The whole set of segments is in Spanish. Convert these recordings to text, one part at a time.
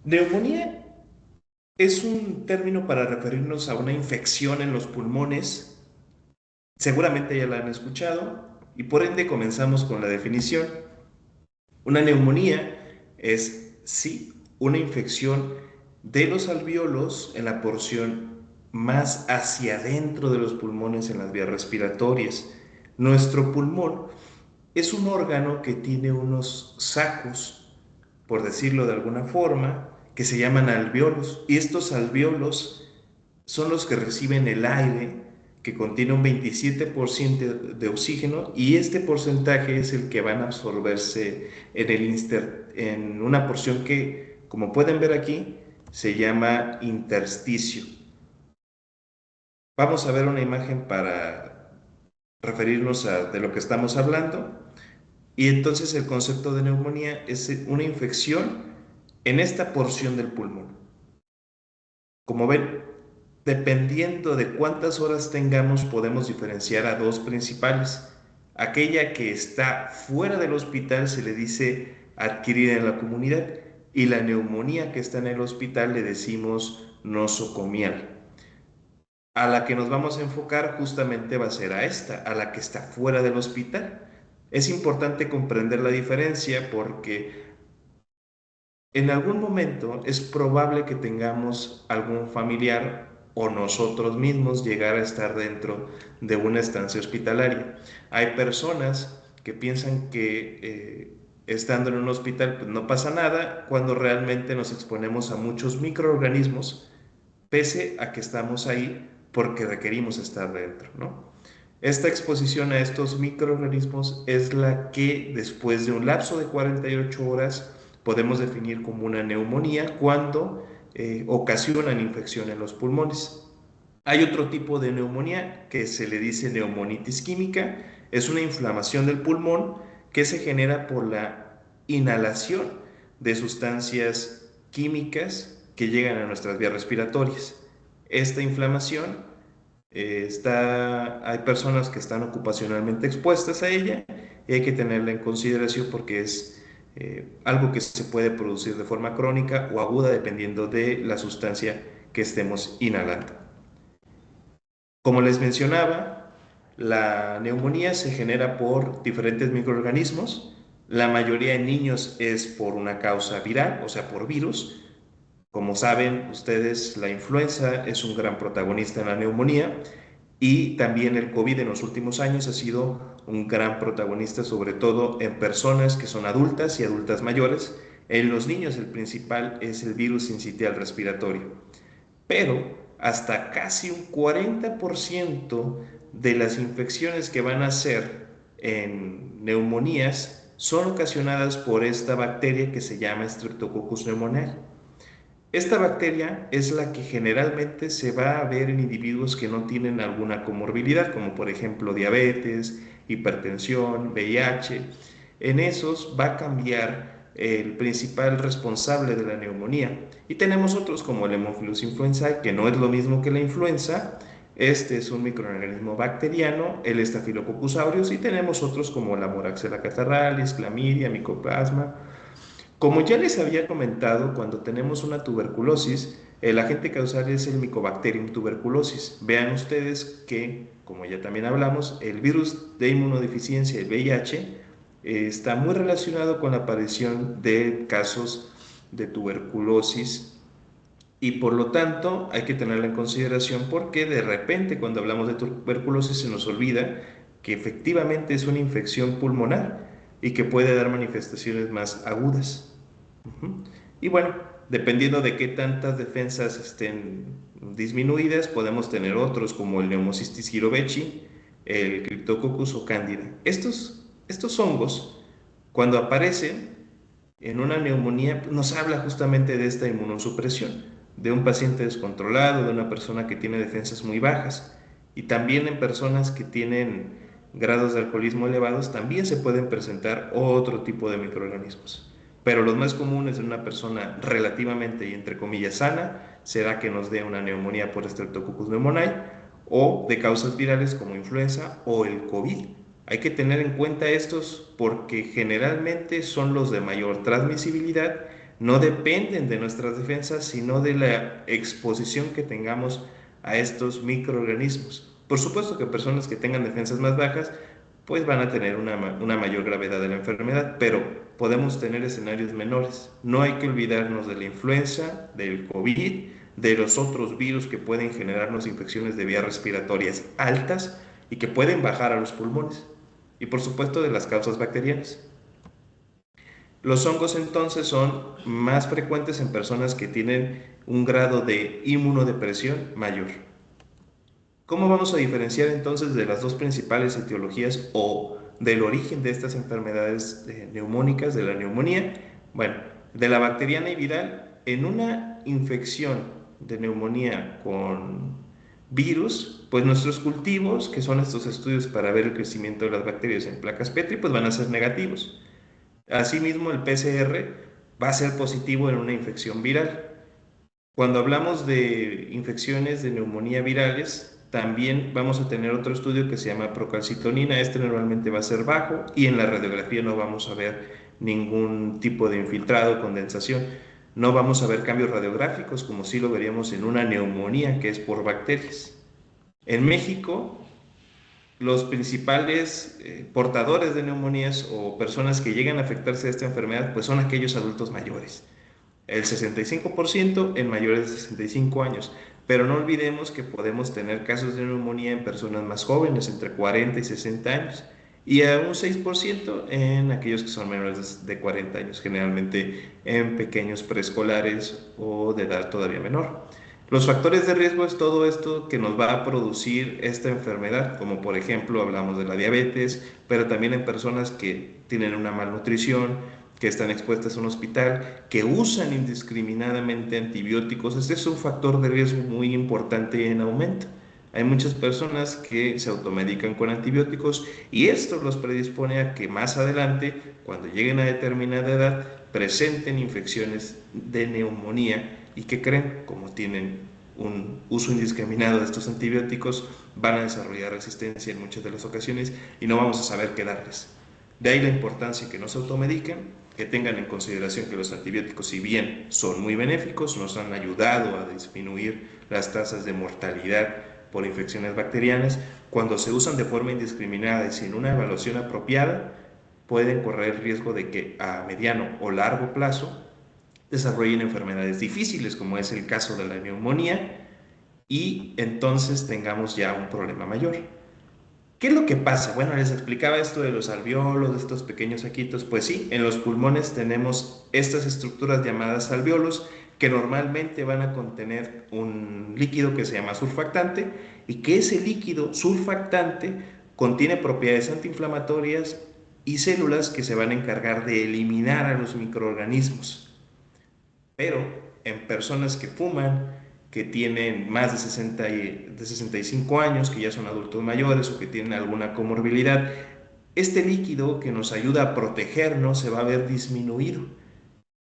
Neumonía es un término para referirnos a una infección en los pulmones. Seguramente ya la han escuchado y por ende comenzamos con la definición. Una neumonía es, sí, una infección de los alvéolos en la porción más hacia adentro de los pulmones en las vías respiratorias. Nuestro pulmón es un órgano que tiene unos sacos, por decirlo de alguna forma, que se llaman alvéolos. Y estos alvéolos son los que reciben el aire, que contiene un 27% de oxígeno, y este porcentaje es el que van a absorberse en una porción que, como pueden ver aquí, se llama intersticio. Vamos a ver una imagen para referirnos de lo que estamos hablando. Y entonces el concepto de neumonía es una infección en esta porción del pulmón. Como ven, dependiendo de cuántas horas tengamos, podemos diferenciar a dos principales. Aquella que está fuera del hospital se le dice adquirida en la comunidad, y la neumonía que está en el hospital le decimos nosocomial. A la que nos vamos a enfocar justamente va a ser a esta, a la que está fuera del hospital. Es importante comprender la diferencia porque en algún momento es probable que tengamos algún familiar o nosotros mismos llegar a estar dentro de una estancia hospitalaria. Hay personas que piensan que estando en un hospital pues no pasa nada, cuando realmente nos exponemos a muchos microorganismos, pese a que estamos ahí porque requerimos estar dentro, ¿no? Esta exposición a estos microorganismos es la que después de un lapso de 48 horas podemos definir como una neumonía cuando ocasionan infección en los pulmones. Hay otro tipo de neumonía que se le dice neumonitis química. Es una inflamación del pulmón que se genera por la inhalación de sustancias químicas que llegan a nuestras vías respiratorias. Esta inflamación hay personas que están ocupacionalmente expuestas a ella y hay que tenerla en consideración porque es algo que se puede producir de forma crónica o aguda dependiendo de la sustancia que estemos inhalando. Como les mencionaba, la neumonía se genera por diferentes microorganismos. La mayoría en niños es por una causa viral, o sea, por virus. Como saben ustedes, la influenza es un gran protagonista en la neumonía, y también el COVID en los últimos años ha sido un gran protagonista, sobre todo en personas que son adultas y adultas mayores. En los niños el principal es el virus sincitial respiratorio, pero hasta casi un 40% de las infecciones que van a ser en neumonías son ocasionadas por esta bacteria que se llama Streptococcus pneumoniae. Esta bacteria es la que generalmente se va a ver en individuos que no tienen alguna comorbilidad, como por ejemplo diabetes, hipertensión, VIH. En esos va a cambiar el principal responsable de la neumonía. Y tenemos otros como el Haemophilus influenzae, que no es lo mismo que la influenza. Este es un microorganismo bacteriano, el Staphylococcus aureus, y tenemos otros como la Moraxella catarrhalis, clamidia, micoplasma. Como ya les había comentado, cuando tenemos una tuberculosis, el agente causal es el Mycobacterium tuberculosis. Vean ustedes que, como ya también hablamos, el virus de inmunodeficiencia, el VIH, está muy relacionado con la aparición de casos de tuberculosis, y por lo tanto hay que tenerla en consideración porque de repente cuando hablamos de tuberculosis se nos olvida que efectivamente es una infección pulmonar y que puede dar manifestaciones más agudas. Y bueno, dependiendo de qué tantas defensas estén disminuidas, podemos tener otros como el Pneumocystis jirovecii, el Cryptococcus o Candida. Estos hongos, cuando aparecen en una neumonía, nos habla justamente de esta inmunosupresión, de un paciente descontrolado, de una persona que tiene defensas muy bajas. Y también en personas que tienen grados de alcoholismo elevados, también se pueden presentar otro tipo de microorganismos. Pero los más comunes en una persona relativamente y entre comillas sana será que nos dé una neumonía por Streptococcus pneumoniae o de causas virales como influenza o el COVID. Hay que tener en cuenta estos porque generalmente son los de mayor transmisibilidad, no dependen de nuestras defensas, sino de la exposición que tengamos a estos microorganismos. Por supuesto que personas que tengan defensas más bajas, pues van a tener una mayor gravedad de la enfermedad, pero podemos tener escenarios menores. No hay que olvidarnos de la influenza, del COVID, de los otros virus que pueden generarnos infecciones de vías respiratorias altas y que pueden bajar a los pulmones. Y por supuesto de las causas bacterianas. Los hongos entonces son más frecuentes en personas que tienen un grado de inmunodepresión mayor. ¿Cómo vamos a diferenciar entonces de las dos principales etiologías o del origen de estas enfermedades neumónicas, de la neumonía? Bueno, de la bacteriana y viral, en una infección de neumonía con virus, pues nuestros cultivos, que son estos estudios para ver el crecimiento de las bacterias en placas Petri, pues van a ser negativos. Asimismo, el PCR va a ser positivo en una infección viral. Cuando hablamos de infecciones de neumonía virales, también vamos a tener otro estudio que se llama procalcitonina. Este normalmente va a ser bajo y en la radiografía no vamos a ver ningún tipo de infiltrado o condensación. No vamos a ver cambios radiográficos como sí lo veríamos en una neumonía que es por bacterias. En México, los principales portadores de neumonías o personas que llegan a afectarse de esta enfermedad, pues son aquellos adultos mayores. El 65% en mayores de 65 años. Pero no olvidemos que podemos tener casos de neumonía en personas más jóvenes, entre 40 y 60 años, y a un 6% en aquellos que son menores de 40 años, generalmente en pequeños preescolares o de edad todavía menor. Los factores de riesgo es todo esto que nos va a producir esta enfermedad, como por ejemplo hablamos de la diabetes, pero también en personas que tienen una malnutrición, que están expuestas a un hospital, que usan indiscriminadamente antibióticos. Este es un factor de riesgo muy importante en aumento. Hay muchas personas que se automedican con antibióticos y esto los predispone a que más adelante, cuando lleguen a determinada edad, presenten infecciones de neumonía y que creen, como tienen un uso indiscriminado de estos antibióticos, van a desarrollar resistencia en muchas de las ocasiones y no vamos a saber qué darles. De ahí la importancia que no se automediquen, que tengan en consideración que los antibióticos, si bien son muy benéficos, nos han ayudado a disminuir las tasas de mortalidad por infecciones bacterianas, cuando se usan de forma indiscriminada y sin una evaluación apropiada, pueden correr el riesgo de que a mediano o largo plazo desarrollen enfermedades difíciles, como es el caso de la neumonía, y entonces tengamos ya un problema mayor. ¿Qué es lo que pasa? Bueno, les explicaba esto de los alveolos, de estos pequeños saquitos. Pues sí, en los pulmones tenemos estas estructuras llamadas alveolos que normalmente van a contener un líquido que se llama surfactante y que ese líquido surfactante contiene propiedades antiinflamatorias y células que se van a encargar de eliminar a los microorganismos. Pero en personas que fuman, que tienen más de 65 años, que ya son adultos mayores o que tienen alguna comorbilidad, este líquido que nos ayuda a protegernos se va a ver disminuido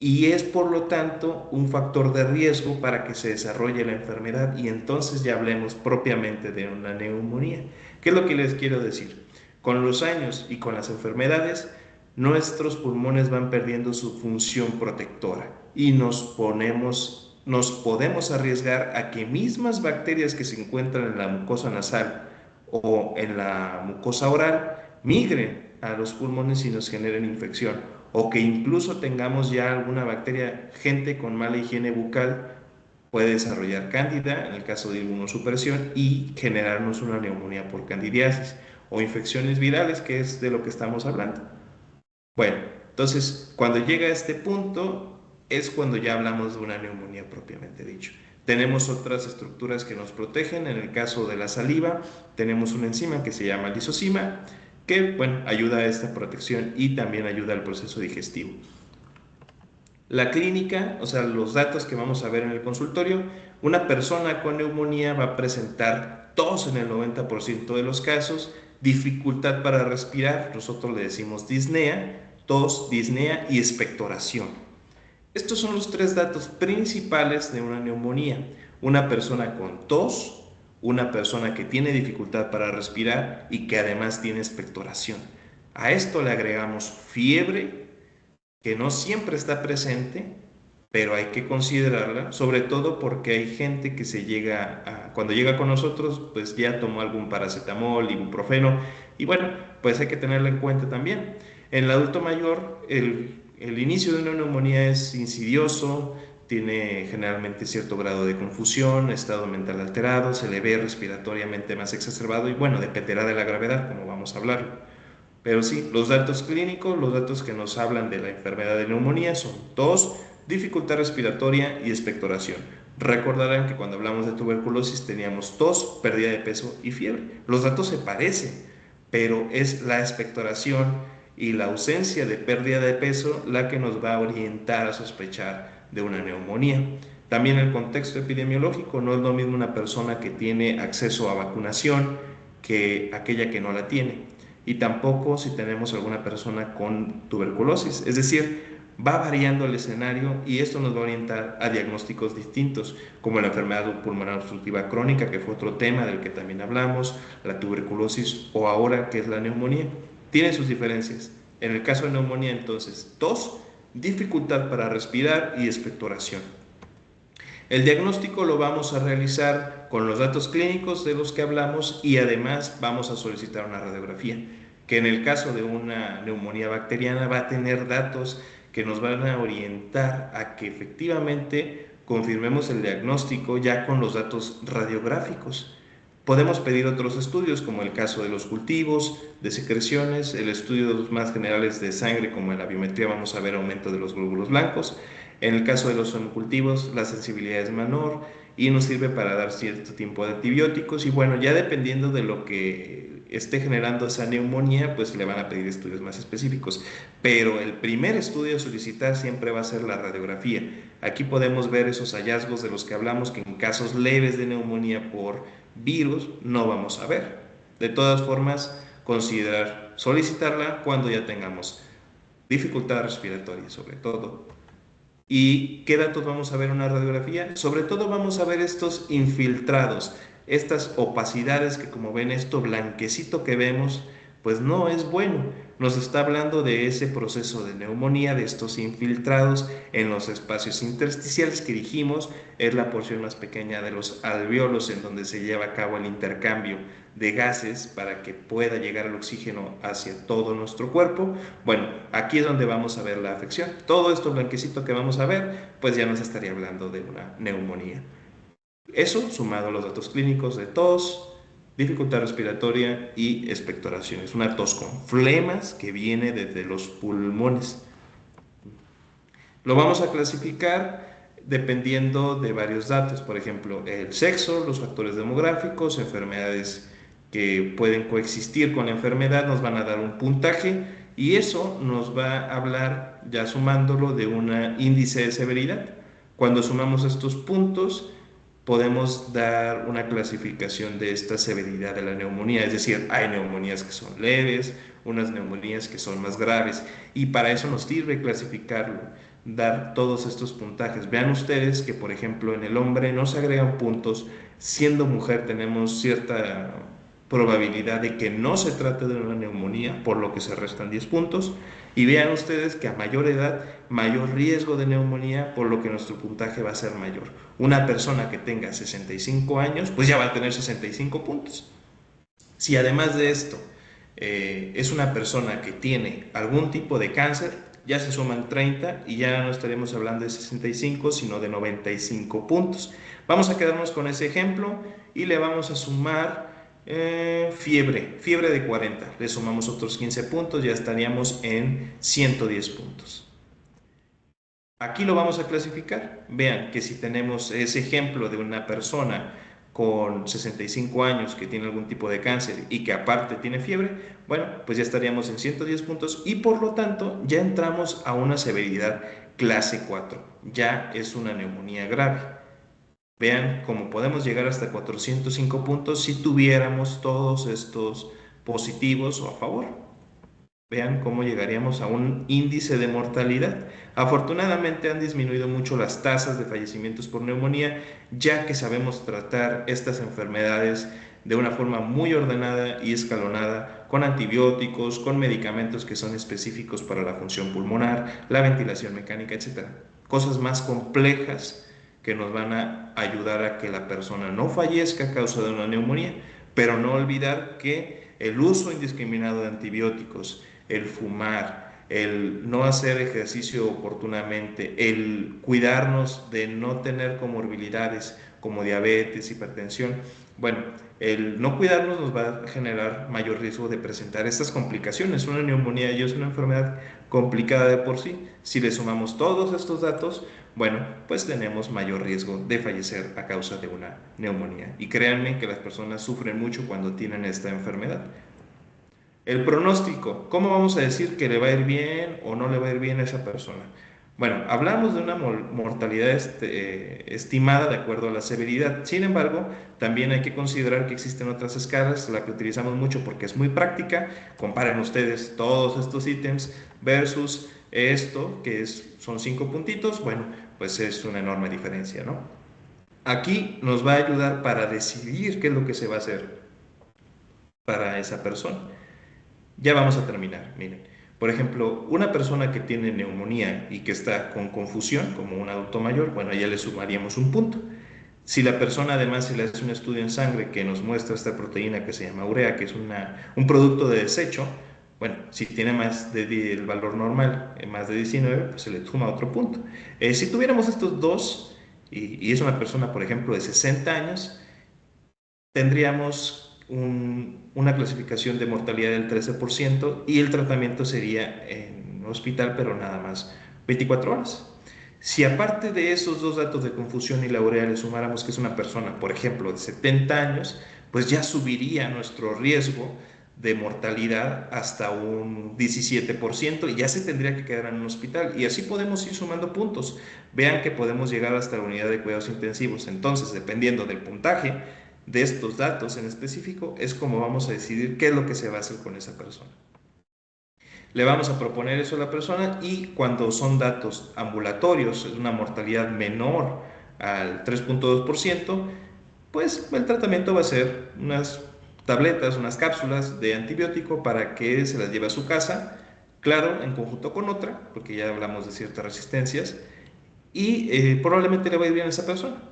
y es por lo tanto un factor de riesgo para que se desarrolle la enfermedad y entonces ya hablemos propiamente de una neumonía. ¿Qué es lo que les quiero decir? Con los años y con las enfermedades, nuestros pulmones van perdiendo su función protectora y nos podemos arriesgar a que mismas bacterias que se encuentran en la mucosa nasal o en la mucosa oral migren a los pulmones y nos generen infección, o que incluso tengamos ya alguna bacteria, gente con mala higiene bucal puede desarrollar cándida en el caso de inmunosupresión y generarnos una neumonía por candidiasis o infecciones virales, que es de lo que estamos hablando. Bueno, entonces cuando llega a este punto es cuando ya hablamos de una neumonía propiamente dicho. Tenemos otras estructuras que nos protegen. En el caso de la saliva, tenemos una enzima que se llama lisozima, que bueno, ayuda a esta protección y también ayuda al proceso digestivo. La clínica, o sea, los datos que vamos a ver en el consultorio, una persona con neumonía va a presentar tos en el 90% de los casos, dificultad para respirar, nosotros le decimos disnea, tos, disnea y expectoración. Estos son los tres datos principales de una neumonía. Una persona con tos, una persona que tiene dificultad para respirar y que además tiene expectoración. A esto le agregamos fiebre, que no siempre está presente, pero hay que considerarla, sobre todo porque hay gente que cuando llega con nosotros, pues ya tomó algún paracetamol, ibuprofeno, y bueno, pues hay que tenerla en cuenta también. En el adulto mayor, el inicio de una neumonía es insidioso, tiene generalmente cierto grado de confusión, estado mental alterado, se le ve respiratoriamente más exacerbado y bueno, dependerá de la gravedad, como vamos a hablar. Pero sí, los datos clínicos, los datos que nos hablan de la enfermedad de neumonía son tos, dificultad respiratoria y expectoración. Recordarán que cuando hablamos de tuberculosis teníamos tos, pérdida de peso y fiebre. Los datos se parecen, pero es la expectoración y la ausencia de pérdida de peso la que nos va a orientar a sospechar de una neumonía. También el contexto epidemiológico, no es lo mismo una persona que tiene acceso a vacunación que aquella que no la tiene, y tampoco si tenemos alguna persona con tuberculosis. Es decir, va variando el escenario y esto nos va a orientar a diagnósticos distintos, como la enfermedad pulmonar obstructiva crónica, que fue otro tema del que también hablamos, la tuberculosis o ahora que es la neumonía. Tiene sus diferencias. En el caso de neumonía, entonces, tos, dificultad para respirar y expectoración. El diagnóstico lo vamos a realizar con los datos clínicos de los que hablamos y además vamos a solicitar una radiografía, que en el caso de una neumonía bacteriana va a tener datos que nos van a orientar a que efectivamente confirmemos el diagnóstico ya con los datos radiográficos. Podemos pedir otros estudios, como el caso de los cultivos, de secreciones, el estudio más generales de sangre, como en la biometría vamos a ver aumento de los glóbulos blancos. En el caso de los hemocultivos, la sensibilidad es menor y nos sirve para dar cierto tiempo de antibióticos. Y bueno, ya dependiendo de lo que esté generando esa neumonía, pues le van a pedir estudios más específicos. Pero el primer estudio a solicitar siempre va a ser la radiografía. Aquí podemos ver esos hallazgos de los que hablamos, que en casos leves de neumonía por virus no vamos a ver. De todas formas, considerar solicitarla cuando ya tengamos dificultad respiratoria, sobre todo. ¿Y qué datos vamos a ver en una radiografía? Sobre todo vamos a ver estos infiltrados, estas opacidades que, como ven, esto blanquecito que vemos, pues no es bueno. Nos está hablando de ese proceso de neumonía, de estos infiltrados en los espacios intersticiales que dijimos es la porción más pequeña de los alveolos en donde se lleva a cabo el intercambio de gases para que pueda llegar el oxígeno hacia todo nuestro cuerpo. Bueno, aquí es donde vamos a ver la afección. Todo esto blanquecito que vamos a ver, pues ya nos estaría hablando de una neumonía. Eso sumado a los datos clínicos de tos, dificultad respiratoria y expectoraciones. Una tos con flemas que viene desde los pulmones. Lo vamos a clasificar dependiendo de varios datos, por ejemplo, el sexo, los factores demográficos, enfermedades que pueden coexistir con la enfermedad, nos van a dar un puntaje y eso nos va a hablar, ya sumándolo, de un índice de severidad. Cuando sumamos estos puntos, podemos dar una clasificación de esta severidad de la neumonía, es decir, hay neumonías que son leves, unas neumonías que son más graves, y para eso nos sirve clasificarlo, dar todos estos puntajes. Vean ustedes que, por ejemplo, en el hombre no se agregan puntos, siendo mujer tenemos cierta probabilidad de que no se trate de una neumonía, por lo que se restan 10 puntos. Y vean ustedes que a mayor edad, mayor riesgo de neumonía, por lo que nuestro puntaje va a ser mayor. Una persona que tenga 65 años, pues ya va a tener 65 puntos. Si además de esto es una persona que tiene algún tipo de cáncer, ya se suman 30 y ya no estaremos hablando de 65, sino de 95 puntos. Vamos a quedarnos con ese ejemplo y le vamos a sumar fiebre de 40. Le sumamos otros 15 puntos, ya estaríamos en 110 puntos. Aquí lo vamos a clasificar. Vean que si tenemos ese ejemplo de una persona con 65 años que tiene algún tipo de cáncer y que aparte tiene fiebre, bueno, pues ya estaríamos en 110 puntos y por lo tanto ya entramos a una severidad clase 4. Ya es una neumonía grave. Vean cómo podemos llegar hasta 405 puntos si tuviéramos todos estos positivos o a favor. Vean cómo llegaríamos a un índice de mortalidad. Afortunadamente han disminuido mucho las tasas de fallecimientos por neumonía, ya que sabemos tratar estas enfermedades de una forma muy ordenada y escalonada, con antibióticos, con medicamentos que son específicos para la función pulmonar, la ventilación mecánica, etc. cosas más complejas que nos van a ayudar a que la persona no fallezca a causa de una neumonía, pero no olvidar que el uso indiscriminado de antibióticos, el fumar, el no hacer ejercicio oportunamente, el cuidarnos de no tener comorbilidades como diabetes, hipertensión, bueno, el no cuidarnos nos va a generar mayor riesgo de presentar estas complicaciones. Una neumonía ya es una enfermedad complicada de por sí. Si le sumamos todos estos datos, bueno, pues tenemos mayor riesgo de fallecer a causa de una neumonía. Y créanme que las personas sufren mucho cuando tienen esta enfermedad. El pronóstico, ¿cómo vamos a decir que le va a ir bien o no le va a ir bien a esa persona? Bueno, hablamos de una mortalidad estimada de acuerdo a la severidad. Sin embargo, también hay que considerar que existen otras escalas, la que utilizamos mucho porque es muy práctica. Comparen ustedes todos estos ítems versus esto, que son 5 puntitos. Bueno, pues es una enorme diferencia, ¿no? Aquí nos va a ayudar para decidir qué es lo que se va a hacer para esa persona. Ya vamos a terminar, miren. Por ejemplo, una persona que tiene neumonía y que está con confusión, como un adulto mayor, bueno, ya le sumaríamos un punto. Si la persona además se le hace un estudio en sangre que nos muestra esta proteína que se llama urea, que es un producto de desecho, bueno, si tiene más del valor normal, más de 19, pues se le suma otro punto. Si tuviéramos estos dos, y es una persona, por ejemplo, de 60 años, tendríamos una clasificación de mortalidad del 13% y el tratamiento sería en hospital, pero nada más 24 horas. Si aparte de esos dos datos de confusión y la urea le sumáramos que es una persona, por ejemplo, de 70 años, pues ya subiría nuestro riesgo de mortalidad hasta un 17% y ya se tendría que quedar en un hospital. Y así podemos ir sumando puntos. Vean que podemos llegar hasta la unidad de cuidados intensivos. Entonces, dependiendo del puntaje de estos datos en específico, es como vamos a decidir qué es lo que se va a hacer con esa persona. Le vamos a proponer eso a la persona y cuando son datos ambulatorios, es una mortalidad menor al 3.2%, pues el tratamiento va a ser unas tabletas, unas cápsulas de antibiótico para que se las lleve a su casa, claro, en conjunto con otra, porque ya hablamos de ciertas resistencias, y probablemente le va a ir bien a esa persona.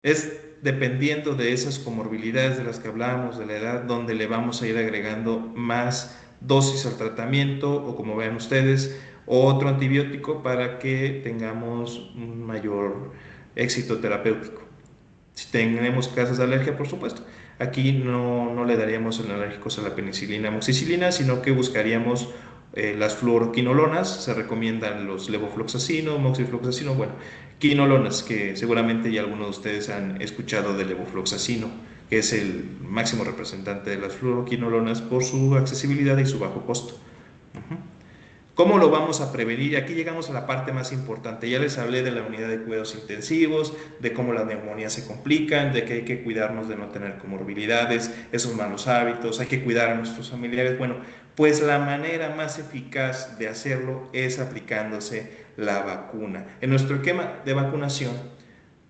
Es dependiendo de esas comorbilidades de las que hablamos, de la edad, donde le vamos a ir agregando más dosis al tratamiento o como vean ustedes, otro antibiótico para que tengamos un mayor éxito terapéutico. Si tenemos casos de alergia, por supuesto, aquí no le daríamos analgésicos a la penicilina, amoxicilina, sino que buscaríamos las fluoroquinolonas. Se recomiendan los levofloxacino, moxifloxacino, bueno, quinolonas, que seguramente ya algunos de ustedes han escuchado del levofloxacino, que es el máximo representante de las fluoroquinolonas por su accesibilidad y su bajo costo. Uh -huh. ¿Cómo lo vamos a prevenir? Y aquí llegamos a la parte más importante. Ya les hablé de la unidad de cuidados intensivos, de cómo las neumonías se complican, de que hay que cuidarnos de no tener comorbilidades, esos malos hábitos, hay que cuidar a nuestros familiares. Bueno, pues la manera más eficaz de hacerlo es aplicándose la vacuna. En nuestro esquema de vacunación,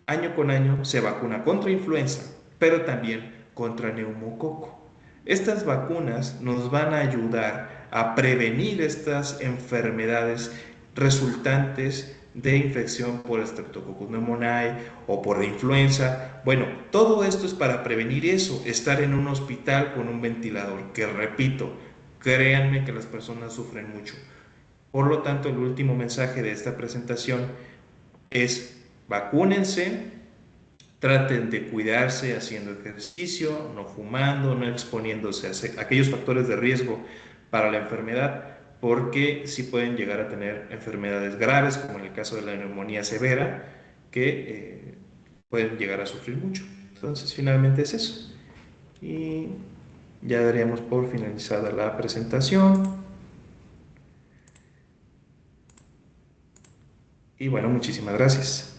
año con año se vacuna contra influenza, pero también contra neumococo. Estas vacunas nos van a ayudar a prevenir estas enfermedades resultantes de infección por Streptococcus pneumoniae o por la influenza. Bueno, todo esto es para prevenir eso, estar en un hospital con un ventilador, que repito, créanme que las personas sufren mucho. Por lo tanto, el último mensaje de esta presentación es vacúnense, traten de cuidarse haciendo ejercicio, no fumando, no exponiéndose a aquellos factores de riesgo para la enfermedad, porque sí pueden llegar a tener enfermedades graves, como en el caso de la neumonía severa, que pueden llegar a sufrir mucho. Entonces, finalmente es eso. Y ya daríamos por finalizada la presentación. Y bueno, muchísimas gracias.